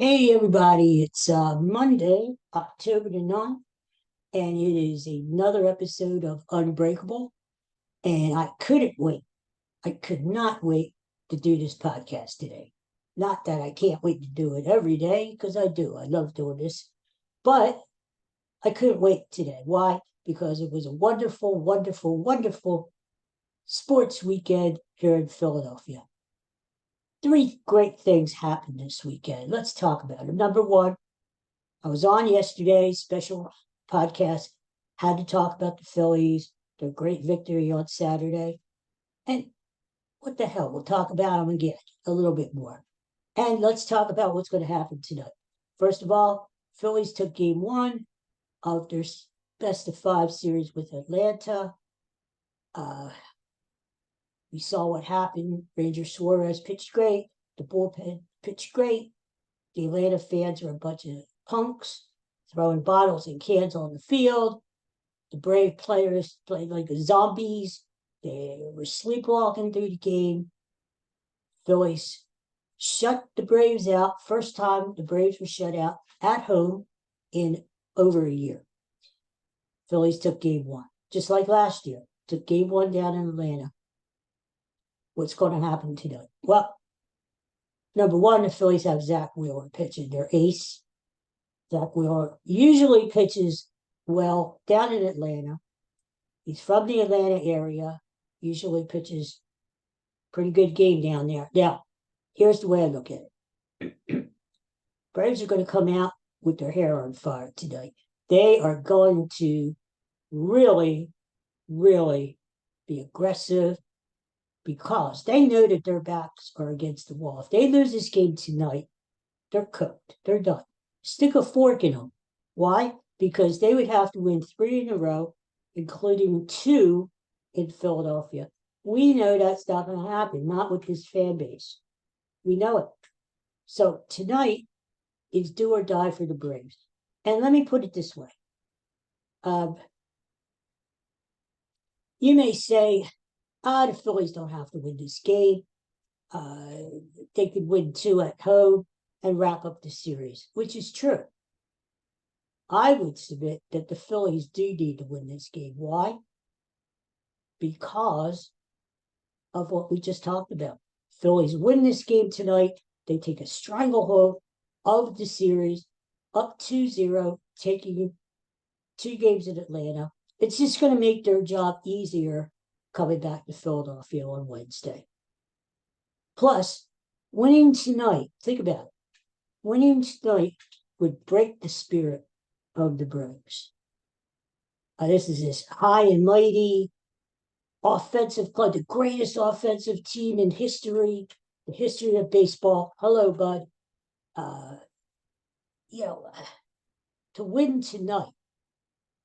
Hey everybody, it's Monday, October the 9th, and it is another episode of Unbreakable. And I couldn't wait. I could not wait to do this podcast today. Not that I can't wait to do it every day, because I do. I love doing this. But I couldn't wait today. Why? Because it was a wonderful, wonderful, wonderful sports weekend here in Philadelphia. Three great things happened this weekend. Let's talk about it. Number one, I was on yesterday's special podcast, had to talk about the Phillies, their great victory on Saturday. And what the hell? We'll talk about them again a little bit more. And let's talk about what's going to happen tonight. First of all, Phillies took game one of their best of five series with Atlanta. Uh, we saw what happened. Ranger Suarez pitched great. The bullpen pitched great. The Atlanta fans are a bunch of punks throwing bottles and cans on the field. The Brave players played like zombies. They were sleepwalking through the game. Phillies shut the Braves out. First time the Braves were shut out at home in over a year. Phillies took game one, just like last year. Took game one down in Atlanta. What's going to happen tonight? Well, number one, the Phillies have Zach Wheeler pitching, their ace. Zach Wheeler usually pitches well down in Atlanta. He's from the Atlanta area, usually pitches pretty good game down there. Now, here's the way I look at it. Braves are going to come out with their hair on fire tonight. They are going to really, really be aggressive because they know that their backs are against the wall. If they lose this game tonight, they're cooked. They're done. Stick a fork in them. Why? Because they would have to win three in a row, including two in Philadelphia. We know that's not going to happen, not with this fan base. We know it. So tonight is do or die for the Braves. And let me put it this way. You may say, the Phillies don't have to win this game. They could win two at home and wrap up the series, which is true. I would submit that the Phillies do need to win this game. Why? Because of what we just talked about. Phillies win this game tonight. They take a stranglehold of the series up 2-0, taking two games in Atlanta. It's just going to make their job easier coming back to Philadelphia on Wednesday. Plus, winning tonight, think about it. Winning tonight would break the spirit of the Braves. This is this high and mighty offensive club, the greatest offensive team in history, the history of baseball. Hello, bud. You know, to win tonight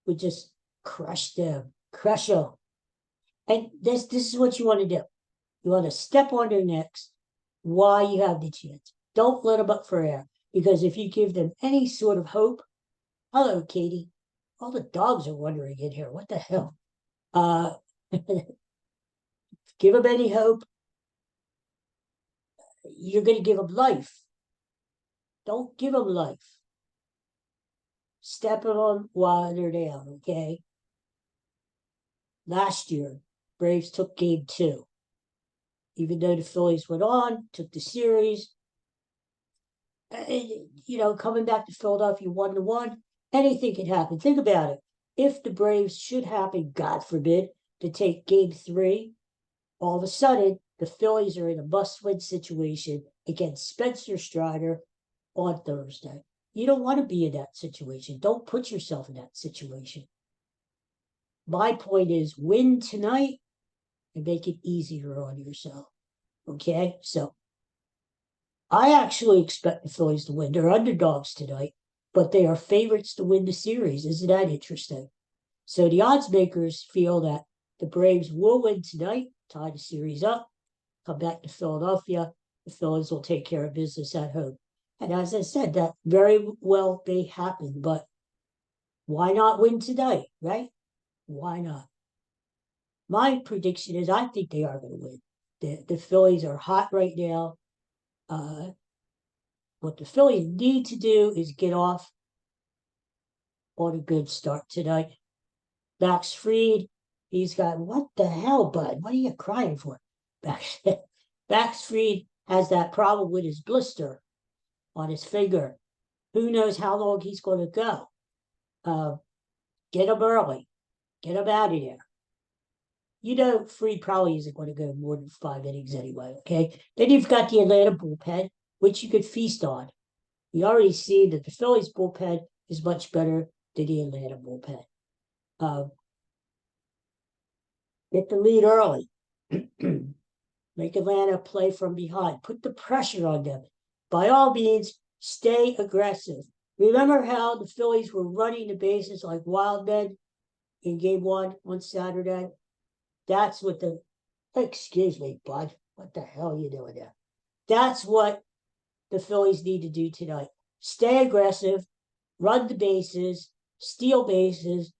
would just crush them. And this is what you want to do. You want to step on their necks while you have the chance. Don't let them up for air. Because if you give them any sort of hope, hello, Katie. All the dogs are wandering in here. What the hell? Give them any hope, you're going to give them life. Don't give them life. Step on them while they're down, okay? Last year, Braves took game two. Even though the Phillies went on, took the series, coming back to Philadelphia 1-1, anything can happen. Think about it. If the Braves should happen, God forbid, to take game three, all of a sudden, the Phillies are in a must-win situation against Spencer Strider on Thursday. You don't want to be in that situation. Don't put yourself in that situation. My point is win tonight and make it easier on yourself. Okay? So I actually expect the Phillies to win. They're underdogs tonight, but they are favorites to win the series. Isn't that interesting? So the odds makers feel that the Braves will win tonight, tie the series up, come back to Philadelphia. The Phillies will take care of business at home. And as I said, that very well may happen, but why not win tonight, right? Why not? My prediction is I think they are going to win. The Phillies are hot right now. What the Phillies need to do is get off on a good start tonight. Max Fried, he's got, what the hell, bud? What are you crying for? Max, Max Fried has that problem with his blister on his finger. Who knows how long he's going to go? Get him early. Get him out of there. Fried probably isn't going to go more than 5 innings anyway, okay? Then you've got the Atlanta bullpen, which you could feast on. We already see that the Phillies bullpen is much better than the Atlanta bullpen. Get the lead early. Make Atlanta play from behind. Put the pressure on them. By all means, stay aggressive. Remember how the Phillies were running the bases like wild men in game one on Saturday? That's what excuse me, bud. What the hell are you doing there? That's what the Phillies need to do tonight. Stay aggressive, run the bases, steal bases,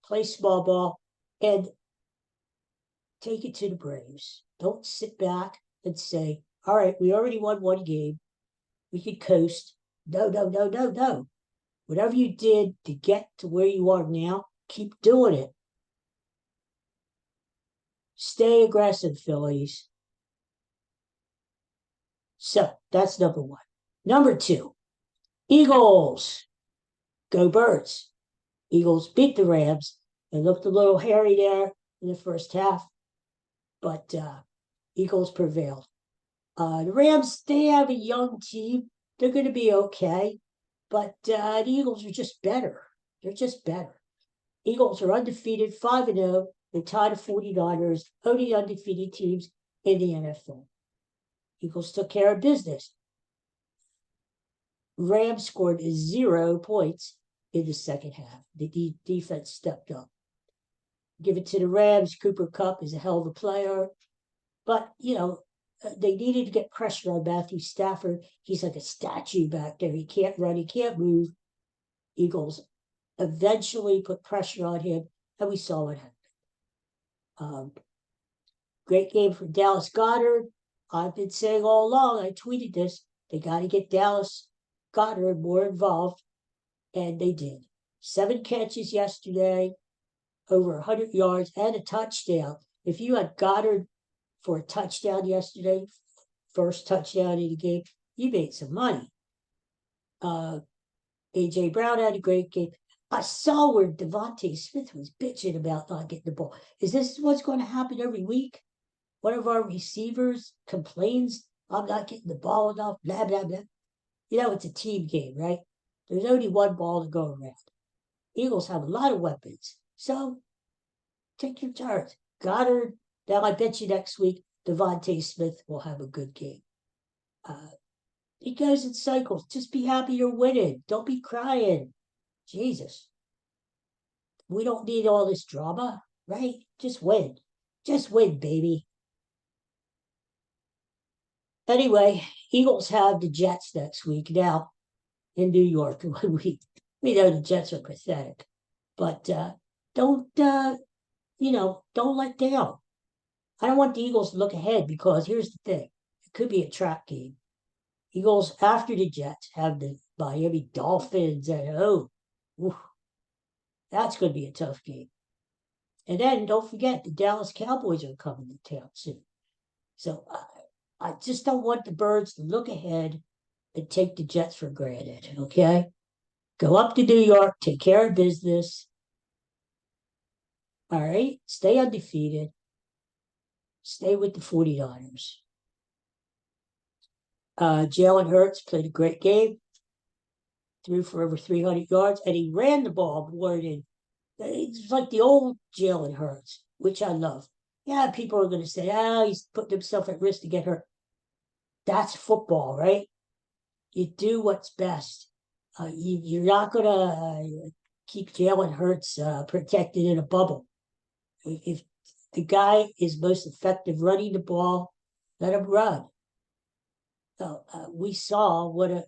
play small ball, and take it to the Braves. Don't sit back and say, all right, we already won one game. We could coast. No, no, no, no, no. Whatever you did to get to where you are now, keep doing it. Stay aggressive, Phillies. So that's number one. Number two, Eagles. Go Birds. Eagles beat the Rams. They looked a little hairy there in the first half, but Eagles prevailed. The Rams, they have a young team. They're going to be okay, but the Eagles are just better. They're just better. Eagles are undefeated, 5-0. They tied the 49ers, only undefeated teams in the NFL. Eagles took care of business. Rams scored 0 points in the second half. The defense stepped up. Give it to the Rams. Cooper Kupp is a hell of a player. But, they needed to get pressure on Matthew Stafford. He's like a statue back there. He can't run. He can't move. Eagles eventually put pressure on him, and we saw what happened. Great game for Dallas Goedert. I've been saying all along, I tweeted this, they got to get Dallas Goedert more involved, and they did. 7 catches yesterday, over 100 yards, and a touchdown. If you had Goddard for a touchdown yesterday, first touchdown in the game, you made some money. A.J. Brown had a great game. I saw where Devontae Smith was bitching about not getting the ball. Is this what's going to happen every week? One of our receivers complains, I'm not getting the ball enough, blah, blah, blah. It's a team game, right? There's only one ball to go around. Eagles have a lot of weapons. So take your turns. Goddard, now I bet you next week Devontae Smith will have a good game. It goes in cycles. Just be happy you're winning. Don't be crying. Jesus. We don't need all this drama, right? Just win. Just win, baby. Anyway, Eagles have the Jets next week. Now, in New York, we know the Jets are pathetic. But don't let down. I don't want the Eagles to look ahead because here's the thing. It could be a trap game. Eagles, after the Jets, have the Miami Dolphins at home. Oof. That's going to be a tough game. And then don't forget, the Dallas Cowboys are coming to town soon. So I just don't want the Birds to look ahead and take the Jets for granted, okay? Go up to New York, take care of business. All right? Stay undefeated. Stay with the 49ers. Jalen Hurts played a great game, threw for over 300 yards, and he ran the ball more than it's like the old Jalen Hurts, which I love. Yeah, people are going to say, he's putting himself at risk to get hurt. That's football, right? You do what's best. You're not going to keep Jalen Hurts protected in a bubble. If the guy is most effective running the ball, let him run. So we saw what a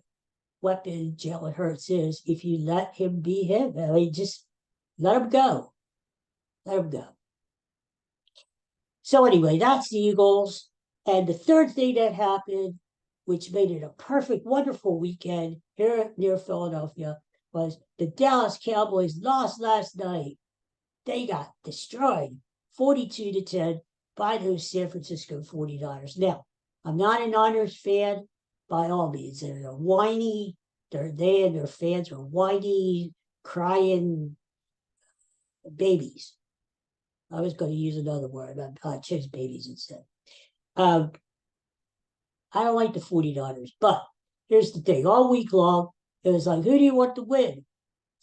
weapon Jalen Hurts is if you let him be him. I mean, just let him go. Let him go. So anyway, that's the Eagles. And the third thing that happened which made it a perfect, wonderful weekend here near Philadelphia, was the Dallas Cowboys lost last night. They got destroyed 42-10 by those San Francisco 49ers. Now, I'm not a Niners fan by all means. They're whiny. They and their fans are whiny, crying babies. I was going to use another word. I chose babies instead. I don't like the 49ers, but here's the thing. All week long, it was like, who do you want to win?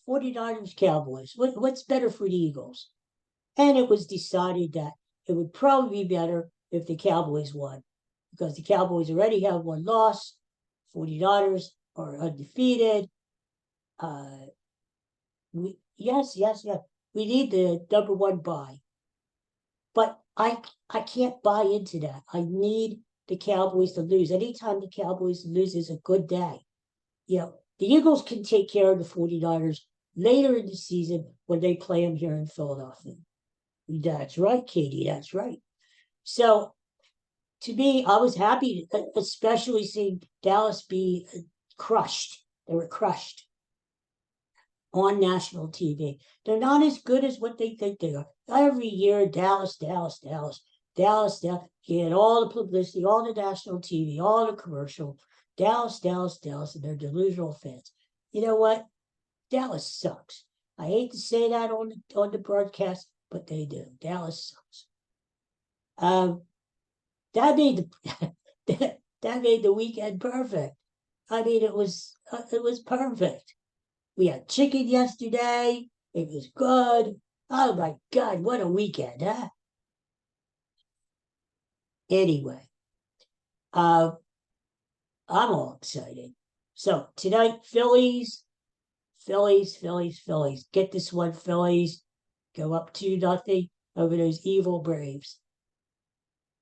49ers, Cowboys. What's better for the Eagles? And it was decided that it would probably be better if the Cowboys won, because the Cowboys already have one loss. 49ers are undefeated. Yes. We need the number one bye. But I can't buy into that. I need the Cowboys to lose. Anytime the Cowboys lose is a good day. The Eagles can take care of the 49ers later in the season when they play them here in Philadelphia. That's right, Katie. That's right. So, to me, I was happy, especially seeing Dallas be crushed. They were crushed on national TV. They're not as good as what they think they are. Every year, Dallas, get all the publicity, all the national TV, all the commercial. Dallas, and they're delusional fans. You know what? Dallas sucks. I hate to say that on the broadcast, but they do. Dallas sucks. That made the that made the weekend perfect. I mean, it was perfect. We had chicken yesterday. It was good. Oh my God, what a weekend, huh? Anyway, uh, I'm all excited. So tonight, Phillies. Get this one, Phillies. Go up 2-0 over those evil Braves.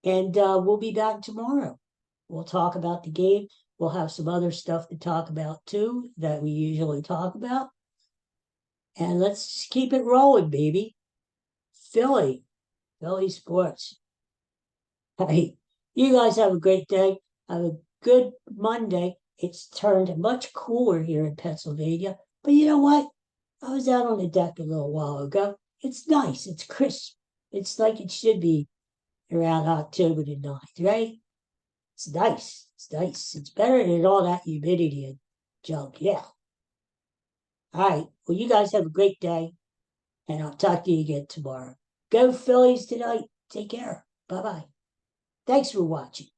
And we'll be back tomorrow. We'll talk about the game. We'll have some other stuff to talk about too that we usually talk about. And let's keep it rolling, baby. Philly sports. Hey, you guys have a great day. Have a good Monday. It's turned much cooler here in Pennsylvania. But you know what? I was out on the deck a little while ago. It's nice. It's crisp. It's like it should be around October the 9th, right? It's nice. It's better than all that humidity and junk. Yeah. All right. Well, you guys have a great day, and I'll talk to you again tomorrow. Go Phillies tonight. Take care. Bye-bye. Thanks for watching.